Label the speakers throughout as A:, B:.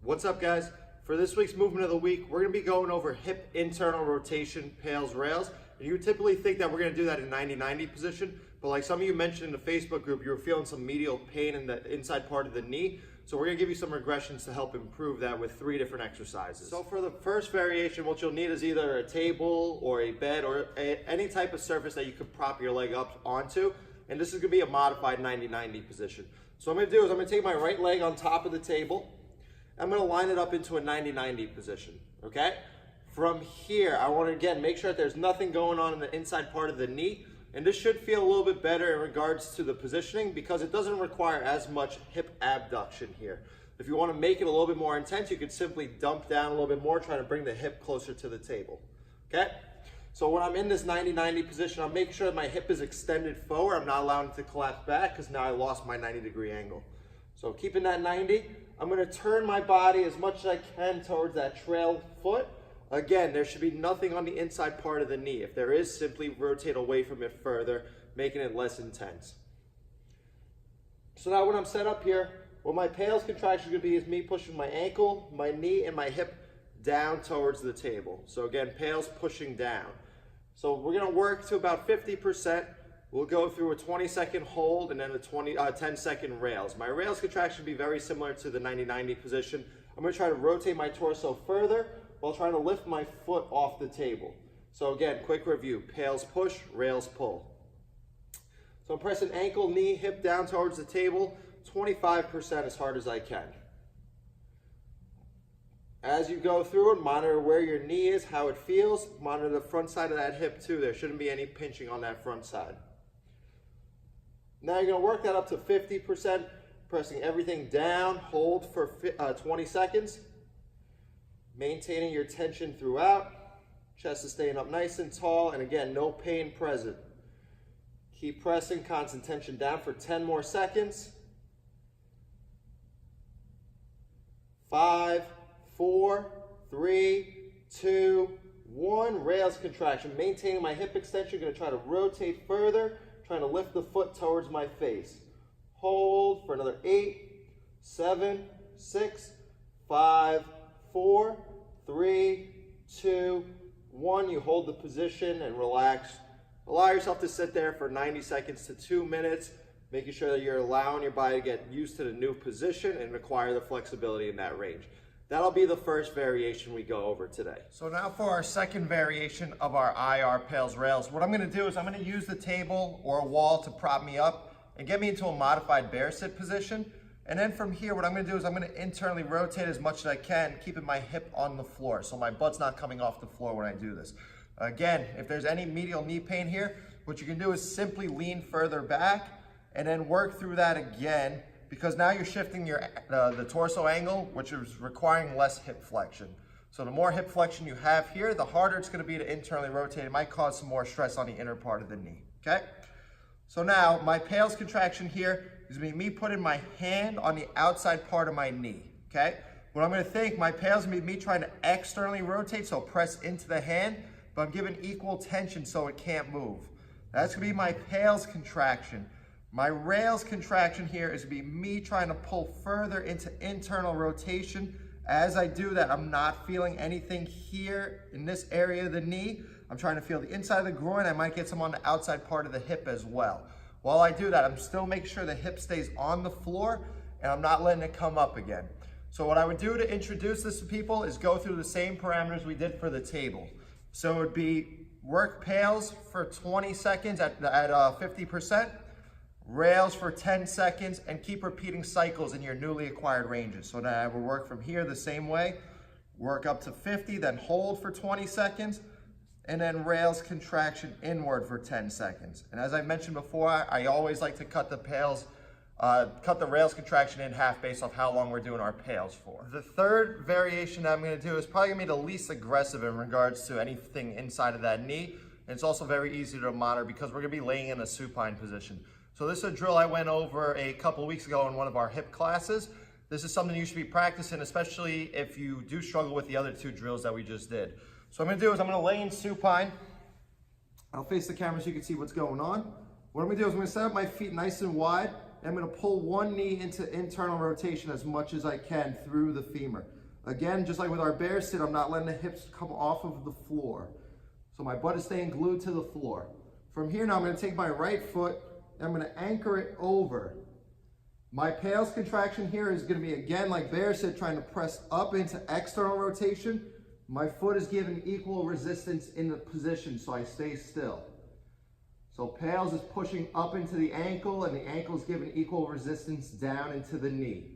A: What's up, guys? For this week's movement of the week, we're going to be going over hip internal rotation, PAILs, rails. And you would typically think that we're going to do that in 90-90 position, but like some of you mentioned in the Facebook group, you were feeling some medial pain in the inside part of the knee. So we're going to give you some regressions to help improve that with 3 different exercises. So for the first variation, what you'll need is either a table or a bed or any type of surface that you could prop your leg up onto. And this is going to be a modified 90-90 position. So what I'm going to do is I'm going to take my right leg on top of the table. I'm going to line it up into a 90-90 position, okay? From here, I want to, again, make sure that there's nothing going on in the inside part of the knee. And this should feel a little bit better in regards to the positioning because it doesn't require as much hip abduction here. If you want to make it a little bit more intense, you could simply dump down a little bit more, trying to bring the hip closer to the table, okay? So when I'm in this 90-90 position, I'm making sure that my hip is extended forward. I'm not allowing it to collapse back because now I lost my 90-degree angle. So keeping that 90, I'm going to turn my body as much as I can towards that trail foot. Again, there should be nothing on the inside part of the knee. If there is, simply rotate away from it further, making it less intense. So now when I'm set up here, what my PAILs contraction is going to be is me pushing my ankle, my knee, and my hip down towards the table. So again, PAILs pushing down. So we're going to work to about 50%. We'll go through a 20-second hold and then a 10-second rails. My rails contraction will be very similar to the 90-90 position. I'm going to try to rotate my torso further while trying to lift my foot off the table. So again, quick review: PAILs push, rails pull. So I'm pressing ankle, knee, hip down towards the table, 25% as hard as I can. As you go through it, monitor where your knee is, how it feels. Monitor the front side of that hip too. There shouldn't be any pinching on that front side. Now you're going to work that up to 50%, pressing everything down, hold for 20 seconds. Maintaining your tension throughout. Chest is staying up nice and tall, and again, no pain present. Keep pressing, constant tension down for 10 more seconds. 5, 4, 3, 2, 1. Rails contraction. Maintaining my hip extension. Going to try to rotate further, trying to lift the foot towards my face. Hold for another 8, 7, 6, 5, 4, 3, 2, 1. You hold the position and relax. Allow yourself to sit there for 90 seconds to 2 minutes, making sure that you're allowing your body to get used to the new position and acquire the flexibility in that range. That'll be the first variation we go over today. So now for our second variation of our IR PAILs rails, what I'm going to do is I'm going to use the table or a wall to prop me up and get me into a modified bear sit position. And then from here, what I'm going to do is I'm going to internally rotate as much as I can, keeping my hip on the floor, so my butt's not coming off the floor when I do this. Again, if there's any medial knee pain here, what you can do is simply lean further back and then work through that again, because now you're shifting your the torso angle, which is requiring less hip flexion. So the more hip flexion you have here, the harder it's going to be to internally rotate. It might cause some more stress on the inner part of the knee, okay? So now my PAILs contraction here is going to be me putting my hand on the outside part of my knee, okay? What I'm going to think, my PAILs is going to be me trying to externally rotate, so press into the hand, but I'm giving equal tension so it can't move. That's going to be my PAILs contraction. My rails contraction here is going to be me trying to pull further into internal rotation. As I do that, I'm not feeling anything here in this area of the knee. I'm trying to feel the inside of the groin. I might get some on the outside part of the hip as well. While I do that, I'm still making sure the hip stays on the floor and I'm not letting it come up again. So what I would do to introduce this to people is go through the same parameters we did for the table. So it would be work PAILs for 20 seconds at 50%, rails for 10 seconds, and keep repeating cycles in your newly acquired ranges. So now I will work from here the same way, work up to 50, then hold for 20 seconds, and then rails contraction inward for 10 seconds. And as I mentioned before, I always like to cut the rails contraction in half based off how long we're doing our PAILs for. The third variation that I'm going to do is probably going to be the least aggressive in regards to anything inside of that knee. And it's also very easy to monitor because we're going to be laying in a supine position. So this is a drill I went over a couple weeks ago in one of our hip classes. This is something you should be practicing, especially if you do struggle with the other 2 drills that we just did. So what I'm going to do is I'm going to lay in supine. I'll face the camera so you can see what's going on. What I'm going to do is I'm going to set up my feet nice and wide. I'm going to pull one knee into internal rotation as much as I can through the femur. Again, just like with our bear sit, I'm not letting the hips come off of the floor. So my butt is staying glued to the floor. From here now, I'm going to take my right foot and I'm going to anchor it over. My PAILs contraction here is going to be, again, like bear sit, trying to press up into external rotation. My foot is giving equal resistance in the position, so I stay still. So PAILs is pushing up into the ankle, and the ankle is giving equal resistance down into the knee.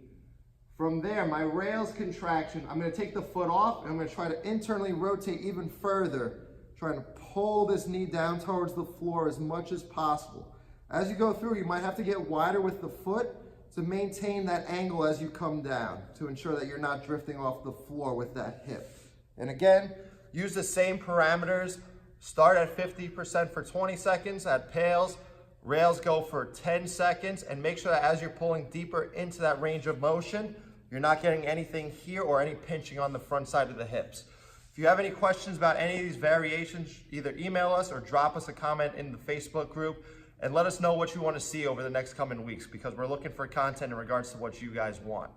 A: From there, my rails contraction, I'm going to take the foot off, and I'm going to try to internally rotate even further, trying to pull this knee down towards the floor as much as possible. As you go through, you might have to get wider with the foot to maintain that angle as you come down, to ensure that you're not drifting off the floor with that hip. And again, use the same parameters. Start at 50% for 20 seconds at PAILs. Rails go for 10 seconds, and make sure that as you're pulling deeper into that range of motion, you're not getting anything here or any pinching on the front side of the hips. If you have any questions about any of these variations, either email us or drop us a comment in the Facebook group and let us know what you want to see over the next coming weeks, because we're looking for content in regards to what you guys want.